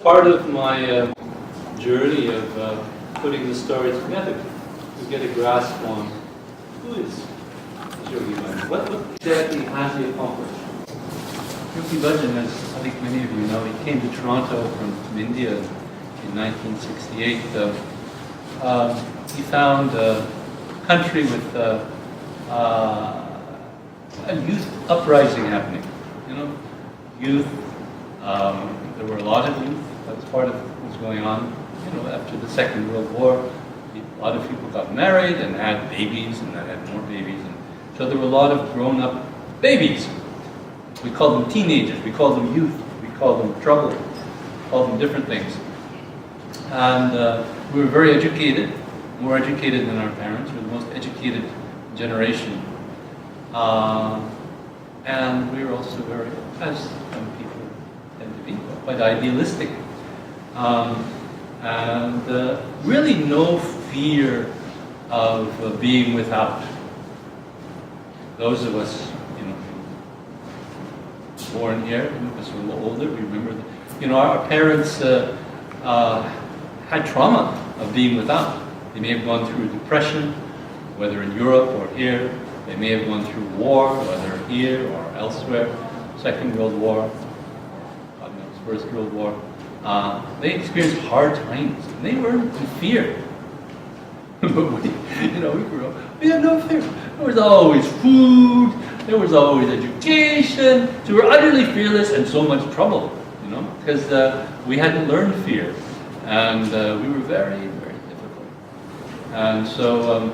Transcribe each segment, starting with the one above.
part of my journey of putting the story together to get a grasp on who is Yogi Bhajan. What exactly has he accomplished? Yogi Bhajan, as I think many of you know, he came to Toronto from India in 1968. He found a country with a youth uprising happening. You know, youth. There were a lot of youth. That's part of what was going on. You know, after the Second World War, a lot of people got married and had babies, and then had more babies, and so there were a lot of grown-up babies. We call them teenagers. We call them youth. We call them trouble. We call them different things. And we were very educated, more educated than our parents. We were the most educated generation. And we were also very, as young people tend to be, quite idealistic. And really no fear of being without. Those of us, you know, born here, some of us are a little older, we remember that, you know, our parents had trauma of being without. They may have gone through a depression, whether in Europe or here. They may have gone through war, whether here or elsewhere. Second World War, God knows, First World War. They experienced hard times, and they were in fear. But we, you know, we grew up, we had no fear. There was always food, there was always education, so we were utterly fearless and so much trouble, you know, because we hadn't learned fear, and we were very, very difficult. And so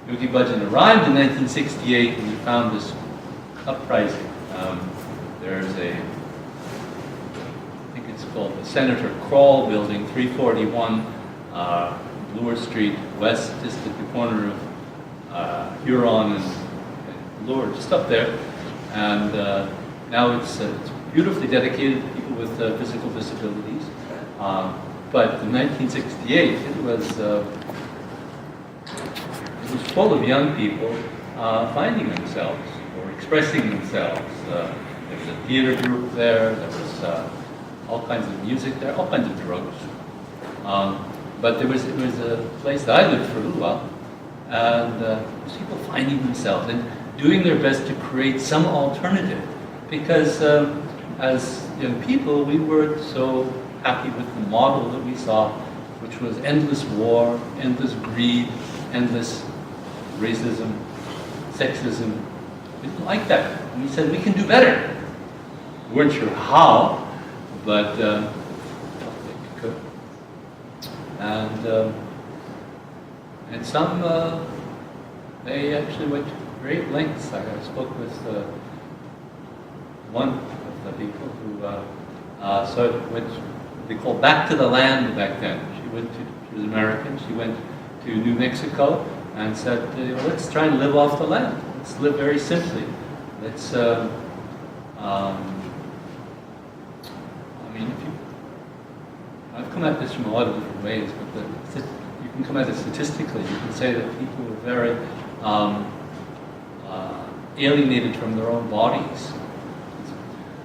Yogi Bhajan arrived in 1968, and he found this uprising. There's I think it's called the Senator Crawl Building, 341 Bloor Street West, just at the corner of Huron and Bloor, just up there. And now it's beautifully dedicated to people with physical disabilities. But in 1968, it was full of young people finding themselves or expressing themselves. There was a theater group there. There was all kinds of music there, all kinds of drugs. But it was a place that I lived for a little while, and people finding themselves and doing their best to create some alternative, because as young people we weren't so happy with the model that we saw, which was endless war, endless greed, endless racism, sexism. We didn't like that. And we said we can do better. We weren't sure how, but we could. And some, they actually went to great lengths. I spoke with one of the people who went, they called back to the land back then. She was American. She went to New Mexico and said, let's try and live off the land. Let's live very simply. Let's, I've come at this from a lot of different ways, but you can come at it statistically. You can say that people were very alienated from their own bodies.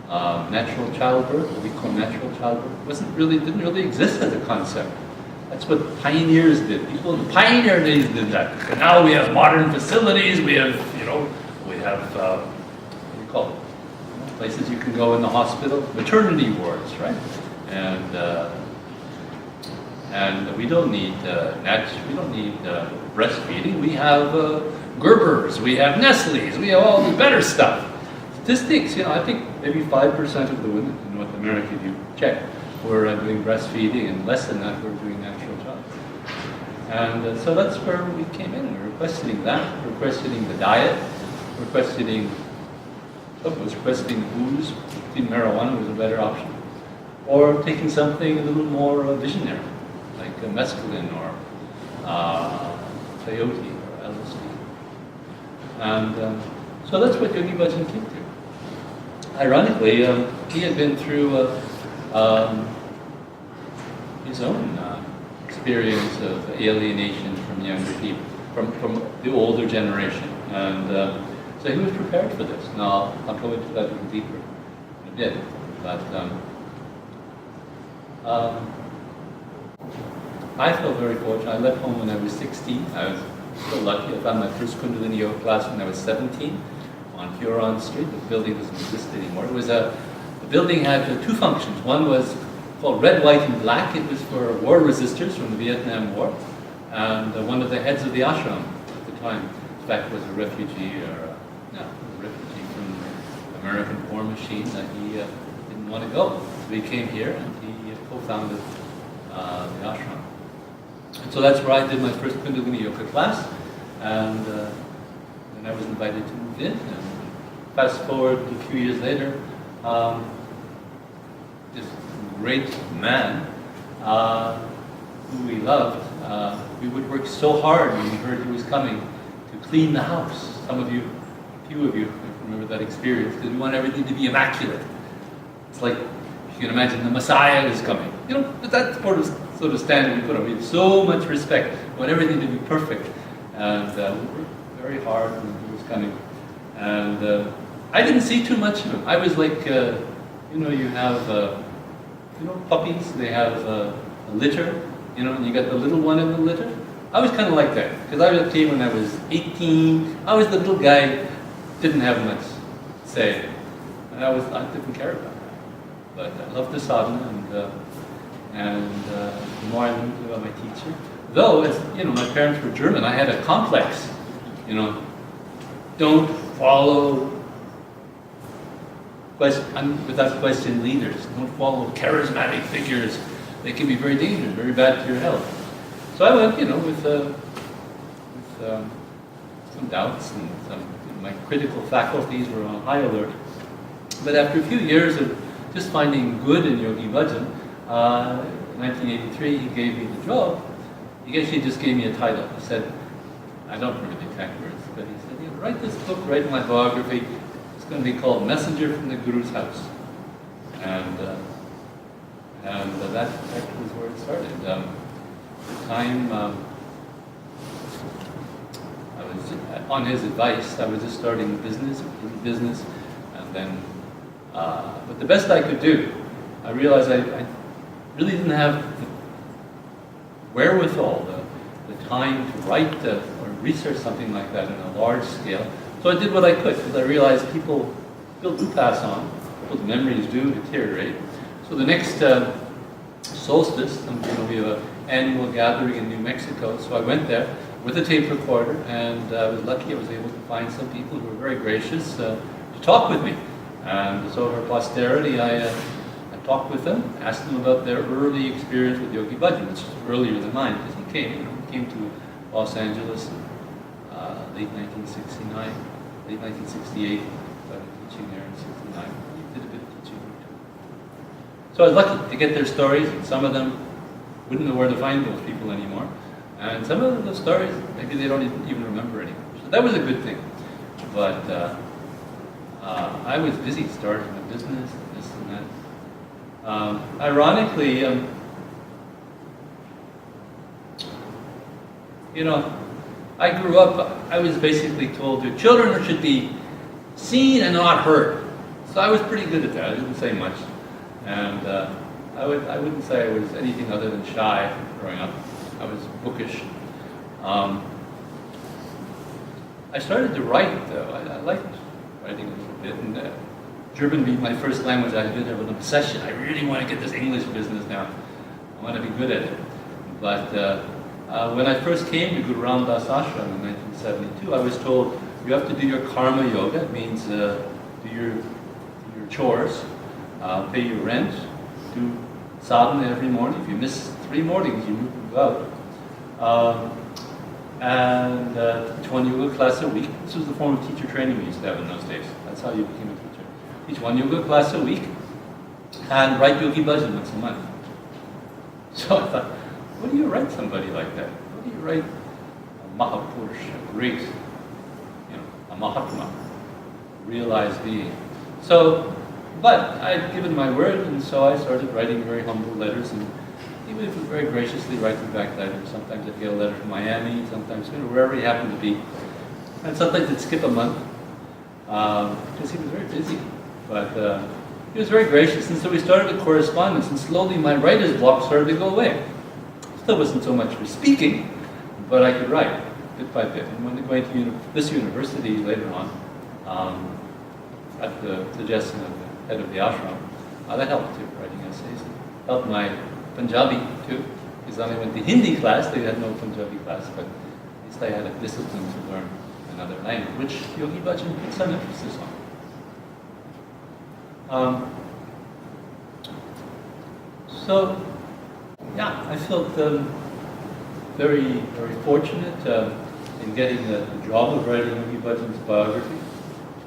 Natural childbirth, what we call natural childbirth, didn't really exist as a concept. That's what pioneers did. People in the pioneer days did that. And now we have modern facilities. We have, what do you call it? Places you can go in the hospital, maternity wards, right? And we don't need breastfeeding. We have Gerbers, we have Nestle's, we have all the better stuff. Statistics, I think maybe 5% of the women in North America, if you check, were doing breastfeeding, and less than that were doing natural childbirth. And so that's where we came in. We were questioning that. We were questioning the diet. We were questioning booze. Marijuana was a better option. Or taking something a little more visionary, like mescaline or peyote or LSD. And so that's what Yogi Bhajan came to. Ironically, he had been through his own experience of alienation from younger people, from the older generation. And so he was prepared for this. Now, I'll go into that a little deeper in a bit. But Um, I felt very fortunate. I left home when I was 16. I was so lucky. I found my first Kundalini yoga class when I was 17 on Huron Street. The building doesn't exist anymore. It was the building had two functions. One was called Red, White, and Black. It was for war resistors from the Vietnam War. And one of the heads of the ashram at the time, in fact, was a refugee from the American war machine that he didn't want to go. So he came here and he co-founded the ashram. And so that's where I did my first Kundalini yoga class. And then I was invited to move in. And fast forward a few years later, this great man who we loved, we would work so hard when we heard he was coming to clean the house. Some of you, a few of you, remember that experience, because we want everything to be immaculate. It's like, you can imagine the Messiah is coming. You know, but that's sort of standard we put on. We have so much respect. We want everything to be perfect. And we worked very hard when he was coming. And I didn't see too much of him. I was like, you know, you have, you know, puppies, they have a litter, you know, and you got the little one in the litter. I was kind of like that, because I was a teen when I was 18. I was the little guy, didn't have much say. And I didn't care about that. But I loved the sadhana, and the more I learned about my teacher. Though, as you know, my parents were German, I had a complex, you know, don't follow without question leaders. Don't follow charismatic figures. They can be very dangerous, very bad to your health. So I went, you know, with some doubts and my critical faculties were on high alert. But after a few years of just finding good in Yogi Bhajan, in 1983 he gave me the job. He actually just gave me a title. He said, I don't remember the exact words, but he said, you know, write this book, write my biography. It's going to be called Messenger from the Guru's House. And that was where it started. At the time, I was on his advice. I was just starting a business, and then, but the best I could do, I realized I really didn't have the wherewithal, the time to write or research something like that on a large scale. So I did what I could, because I realized people do pass on, people's memories do deteriorate. So the next solstice, you know, we have an annual gathering in New Mexico, so I went there with a tape recorder, and I was lucky I was able to find some people who were very gracious to talk with me. And so for posterity, I talked with them, asked them about their early experience with Yogi Bhajan, which was earlier than mine, because he came to Los Angeles in late 1969, late 1968, started teaching there in 69. He did a bit of teaching too. So I was lucky to get their stories, and some of them wouldn't know where to find those people anymore. And some of the stories, maybe they don't even remember anymore. So that was a good thing. But I was busy starting a business, and this and that. Ironically, you know, I grew up, I was basically told that children should be seen and not heard. So I was pretty good at that. I didn't say much. And I wouldn't say I was anything other than shy growing up. I was bookish. I started to write, though. I liked writing a little bit. And German being my first language, I did have an obsession. I really want to get this English business now. I want to be good at it. But when I first came to Guru Ramdas Ashram in 1972, I was told, you have to do your karma yoga. It means do your chores, pay your rent, do sadhana every morning. If you miss 3 mornings, you move out. And teach 1 yoga class a week. This was the form of teacher training we used to have in those days. That's how you became a teacher. Teach 1 yoga class a week, and write Yogi Bhajan once a month. So I thought, what do you write somebody like that? What do you write a Mahapurush, a great, a Mahatma, realized being? So, but I'd given my word, and so I started writing very humble letters, and he would very graciously write me back letters. Sometimes I'd get a letter from Miami, sometimes wherever he happened to be. And sometimes it'd skip a month, because he was very busy. But he was very gracious, and so we started a correspondence, and slowly my writer's block started to go away. Still wasn't so much for speaking, but I could write bit by bit. And when going to this university later on, at the suggestion of the head of the ashram, that helped too, writing essays. Helped my Punjabi too, because when I went to Hindi class, they had no Punjabi class, but at least I had a discipline to learn another language, which Yogi Bhajan put some emphasis on. So, yeah, I felt very, very fortunate in getting the job of writing Yogi Bhajan's biography.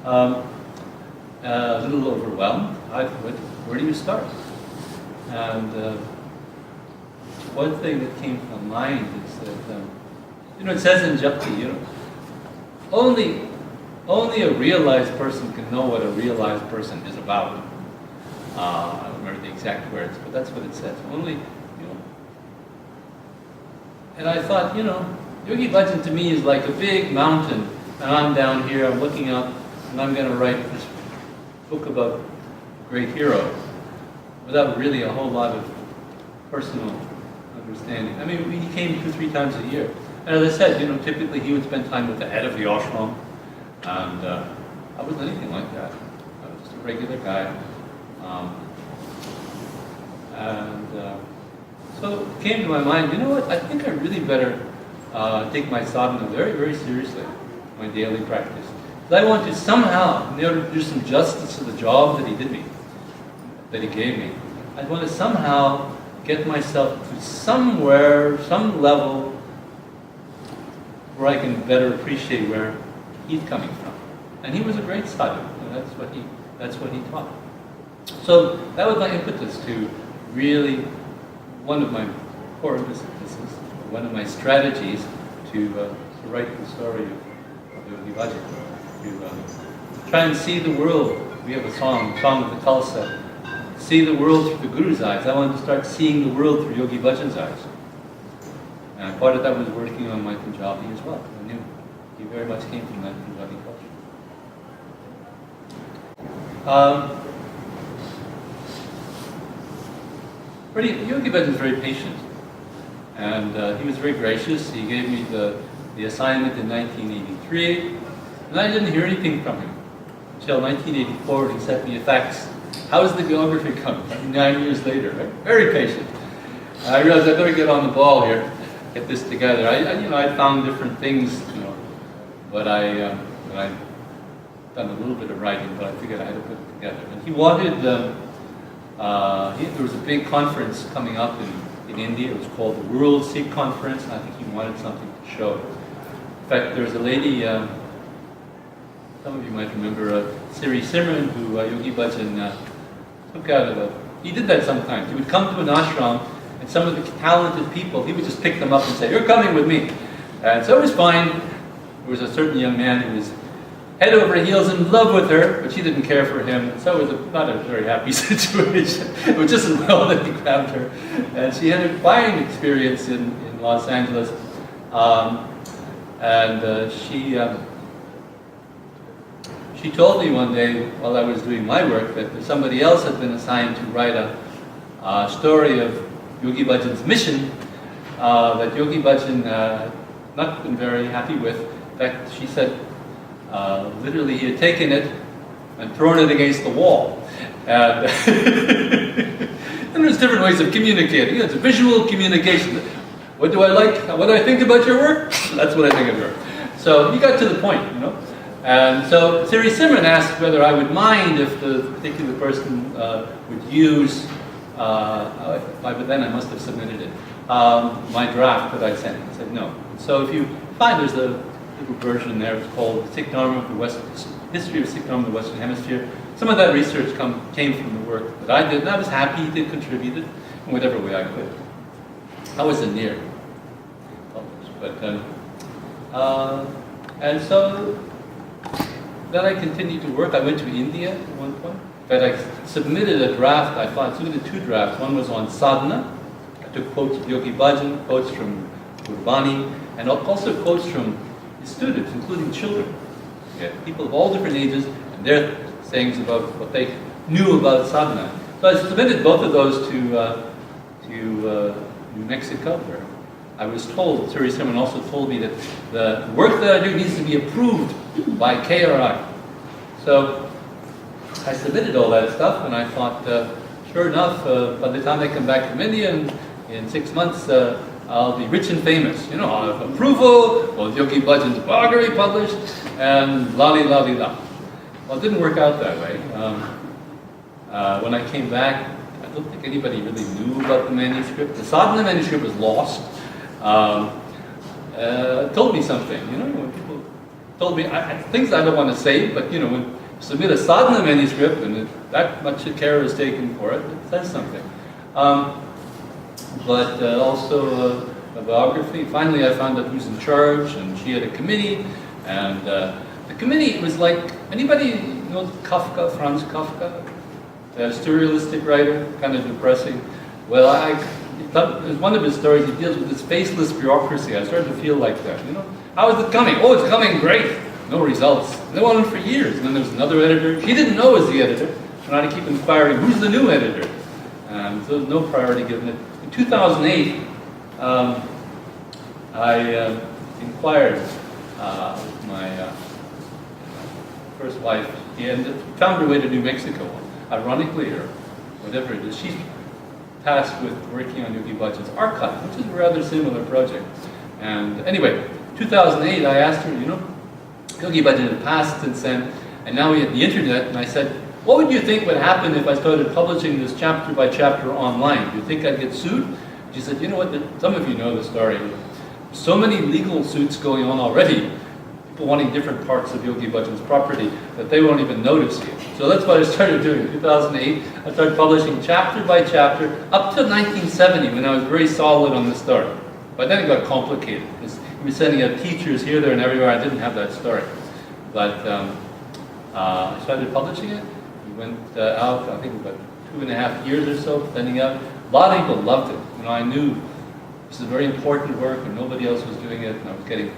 A little overwhelmed. Where do you start? And one thing that came to mind is that, it says in Japti, only a realized person can know what a realized person is about. I don't remember the exact words, but that's what it says. And I thought, Yogi Bhajan to me is like a big mountain, and I'm down here, I'm looking up, and I'm going to write this book about a great hero without really a whole lot of personal understanding. I mean, he came 2-3 times a year. And as I said, typically he would spend time with the head of the ashram, and I wasn't anything like that. I was just a regular guy. So it came to my mind, I think I really better take my sadhana very, very seriously, my daily practice. Because I want to somehow, in order to do some justice to the job that he gave me, I want to somehow get myself to somewhere, some level, where I can better appreciate where he's coming from. And he was a great sadhu, and that's what he taught. So that was my impetus to really, one of my core impetuses, one of my strategies to write the story of Yogi Bhajan, to try and see the world. We have a song of the Khalsa, see the world through the Guru's eyes. I wanted to start seeing the world through Yogi Bhajan's eyes. And part of that was working on my Punjabi as well. I knew he very much came from that Punjabi culture. Yogi Bhajan is very patient, and he was very gracious. He gave me the assignment in 1983, and I didn't hear anything from him until 1984 when he sent me a fax. How's the biography coming? 9 years later, right? Very patient. I realized I better get on the ball here, get this together. I found different things, but I'd done a little bit of writing, but I figured I had to put it together. And he wanted, there was a big conference coming up in India. It was called the World Sikh Conference, and I think he wanted something to show. In fact, there was a lady, some of you might remember, Siri Simran, who Yogi Bhajan took out of he did that sometimes. He would come to an ashram, and some of the talented people, he would just pick them up and say, "You're coming with me." And so it was fine. There was a certain young man who was head over heels in love with her, but she didn't care for him. So it was not a very happy situation. It was just as well that he grabbed her. And she had a fine experience in Los Angeles. She told me one day while I was doing my work that somebody else had been assigned to write a story of Yogi Bhajan's mission that Yogi Bhajan not been very happy with. In fact, she said literally he had taken it and thrown it against the wall. And, and there's different ways of communicating. It's a visual communication. What do I like? What do I think about your work? That's what I think of your work. So he got to the point, And so Siri Simran asked whether I would mind if the particular person would use, but then I must have submitted it, my draft that I sent. I said no. So if you find there's a little version there, it's called Sikh Dharma of the West, History of Sikh Dharma of the Western Hemisphere. Some of that research came from the work that I did, and I was happy to contribute it in whatever way I could. I wasn't near published, but and so then I continued to work. I went to India at one point. But I submitted a draft. I submitted 2 drafts. One was on sadhana. I took quotes of Yogi Bhajan, quotes from Gurbani, and also quotes from his students, including children. Yeah, people of all different ages, and their sayings about what they knew about sadhana. So I submitted both of those to New Mexico, where I was told, Suri Simon also told me that the work that I do needs to be approved by KRI. So I submitted all that stuff, and I thought, sure enough, by the time I come back from India in 6 months, I'll be rich and famous. You know, I'll have approval, well, Yogi Bhajan's biography published, and la-li-la-li-la. Well, it didn't work out that way. When I came back, I don't think anybody really knew about the manuscript. The sadhana manuscript was lost. Told me something, you know, when people told me things I don't want to say, but you know, when you submit a sadhana manuscript and that much care is taken for it, it says something. But also a biography. Finally, I found out who's in charge, and she had a committee, and the committee was like, anybody know Kafka, Franz Kafka? A surrealistic writer, kind of depressing. Well, one of his stories, he deals with this faceless bureaucracy. I started to feel like that, you know. How is it coming? Oh, it's coming great. No results. And they went on for years. And then there was another editor. He didn't know was the editor. And I had to keep inquiring, who's the new editor? And so there was no priority given it. In 2008, I inquired with my first wife. She found her way to New Mexico, ironically, or whatever it is. She's tasked with working on Yogi Bhajan's archive, which is a rather similar project. And anyway, 2008, I asked her, you know, Yogi Bhajan had passed since then, and now we had the internet, and I said, what would you think would happen if I started publishing this chapter by chapter online? Do you think I'd get sued? She said, you know what, some of you know the story. So many legal suits going on already, people wanting different parts of Yogi Bhajan's property, that they won't even notice you. So that's what I started doing. In 2008, I started publishing chapter by chapter, up to 1970, when I was very solid on the story. But then it got complicated, because we were sending out teachers here, there, and everywhere. I didn't have that story. But I started publishing it. We went out, I think about 2.5 years or so, sending out. A lot of people loved it. You know, I knew this is very important work, and nobody else was doing it, and I was getting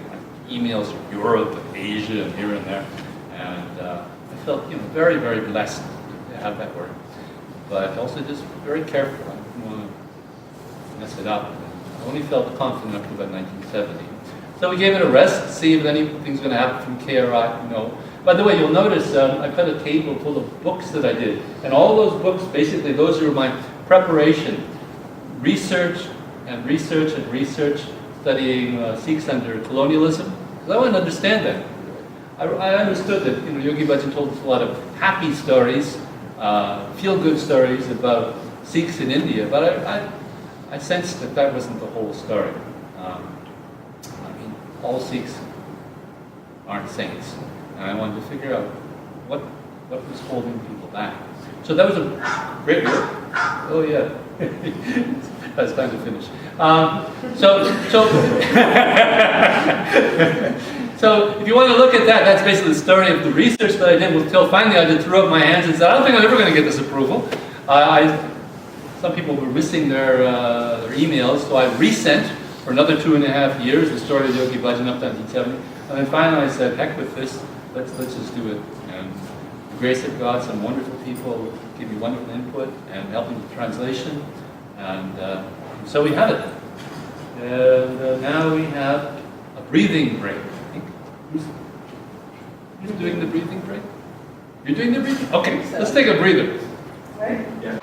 emails from Europe and Asia and here and there. And I felt, you know, very, very blessed to have that work. But also just very careful. I didn't want to mess it up. I only felt confident up to about 1970. So we gave it a rest to see if anything's going to happen from KRI. You know. By the way, you'll notice I've got a table full of books that I did. And all those books, basically, those are my preparation. Research and research and research, studying Sikhs under colonialism. Because I want to understand that. I understood that, you know, Yogi Bhajan told us a lot of happy stories, feel-good stories about Sikhs in India, but I sensed that that wasn't the whole story. I mean, all Sikhs aren't saints, and I wanted to figure out what was holding people back. So that was a great work. Oh yeah, that's time to finish. So if you want to look at that, that's basically the story of the research that I did until finally I just threw up my hands and said, I don't think I'm ever going to get this approval. Some people were missing their emails, so I resent for another 2.5 years the story of Yogi Bhajan up to 1970. And then finally I said, heck with this, let's just do it. And the grace of God, some wonderful people give me wonderful input and helping with translation. And so we have it. And now we have a breathing break. Who's doing the breathing break? You're doing the breathing? Okay, let's take a breather. Right? Yeah.